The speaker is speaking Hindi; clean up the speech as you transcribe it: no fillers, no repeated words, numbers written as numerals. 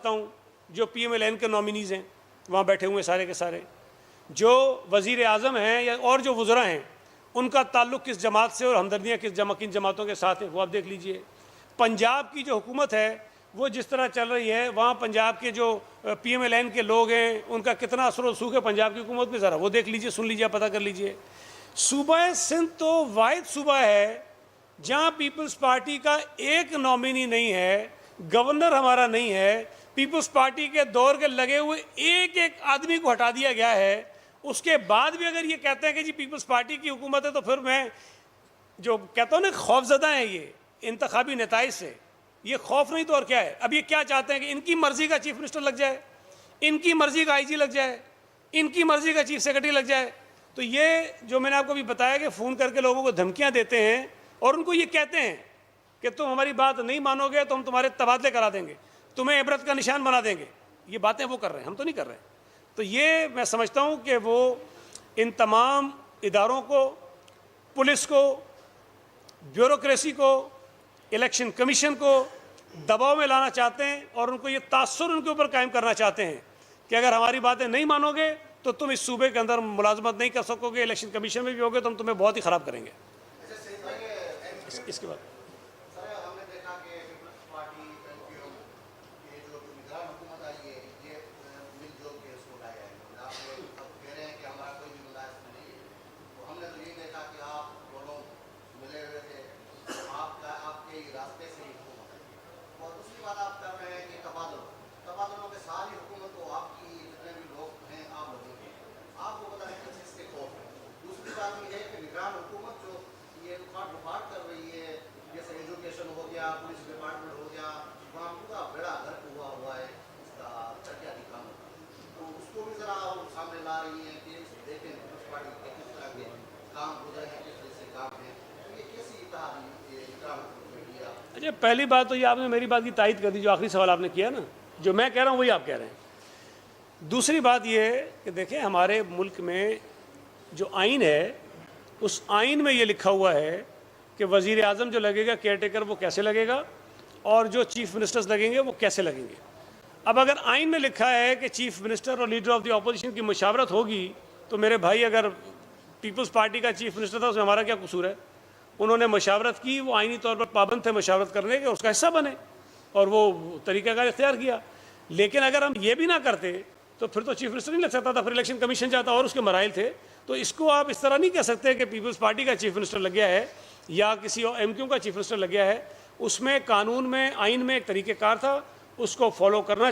सकता हूँ जो PMLN के नॉमिनीज़ हैं वहाँ बैठे हुए सारे के सारे, जो वज़ीर आज़म हैं या और जो वज़रा हैं, उनका ताल्लुक़ किस जमात से और हमदर्दियाँ किन जमातों के साथ हैं, वो आप देख लीजिए। पंजाब की जो हुकूमत है वो जिस तरह चल रही है, वहाँ पंजाब के जो PMLN के लोग हैं उनका कितना असर रसूख है पंजाब की हुकूमत में, ज़रा वो देख लीजिए, सुन लीजिए, पता कर लीजिए। सूबा सिंध तो वाहिद सूबा है जहाँ पीपल्स पार्टी का एक नॉमिनी नहीं है, गवर्नर हमारा नहीं है, पीपल्स पार्टी के दौर के लगे हुए एक एक आदमी को हटा दिया गया है। उसके बाद भी अगर ये कहते हैं कि जी पीपल्स पार्टी की हुकूमत है, तो फिर मैं जो कहता हूँ ना, खौफजदा है ये इंतखाबी नताइज से। ये खौफ नहीं तो और क्या है। अब ये क्या चाहते हैं कि इनकी मर्जी का चीफ मिनिस्टर लग जाए, इनकी मर्जी का IG लग जाए, इनकी मर्जी का चीफ सेक्रेटरी लग जाए। तो ये जो मैंने आपको अभी बताया कि फ़ोन करके लोगों को धमकियाँ देते हैं और उनको ये कहते हैं कि तुम हमारी बात नहीं मानोगे तो हम तुम्हारे तबादले करा देंगे, तुम्हें इबरत का निशान बना देंगे। ये बातें वो कर रहे हैं, हम तो नहीं कर रहे। तो ये मैं समझता हूँ कि वो इन तमाम इदारों को, पुलिस को, ब्यूरोक्रेसी को, इलेक्शन कमीशन को दबाव में लाना चाहते हैं और उनको ये तासुर उनके ऊपर कायम करना चाहते हैं कि अगर हमारी बातें नहीं मानोगे तो तुम इस सूबे के अंदर मुलाजमत नहीं कर सकोगे, इलेक्शन कमीशन में भी होगे तो हम तुम्हें बहुत ही ख़राब करेंगे। इसके बाद पुलिस डिपार्टमेंट हो गया, वहाँ पूरा बड़ा घर हुआ हुआ है इसका चर्चा काम, तो उसको भी जरा सामने ला रही है कि देखें पुलिस पार्टी के किस तरह के काम हो रहे हैं, किस तरह से काम है, तो ये कैसी अच्छा, पहली बात तो ये आपने मेरी बात की तायद कर दी, जो आखिरी सवाल आपने किया ना, जो मैं कह रहा हूँ वही आप कह रहे हैं। दूसरी बात ये है कि देखें हमारे मुल्क में जो आइन है, उस आइन में ये लिखा हुआ है कि वज़ीर आज़म जो लगेगा केयर टेकर वो कैसे लगेगा और जो चीफ़ मिनिस्टर्स लगेंगे वो कैसे लगेंगे। अब अगर आइन में लिखा है कि चीफ़ मिनिस्टर और लीडर ऑफ द अपोजिशन की मुशावरत होगी, तो मेरे भाई अगर पीपल्स पार्टी का चीफ मिनिस्टर था उसमें हमारा क्या कसूर है। उन्होंने मुशावरत की, वो आइनी तौर पर पाबंद थे मुशावरत करने के, उसका हिस्सा बने और वो तरीक़ाकार इख्तियार किया। लेकिन अगर हम ये भी ना करते तो फिर तो चीफ मिनिस्टर नहीं लग सकता था, फिर इलेक्शन कमीशन जाता और उसके मराइल थे। तो इसको आप इस तरह नहीं कह सकते कि पीपल्स पार्टी का चीफ मिनिस्टर लग गया है या किसी और MQ का चीफ मिनिस्टर लग गया है। उसमें कानून में, आइन में एक तरीक़ेकार था, उसको फॉलो करना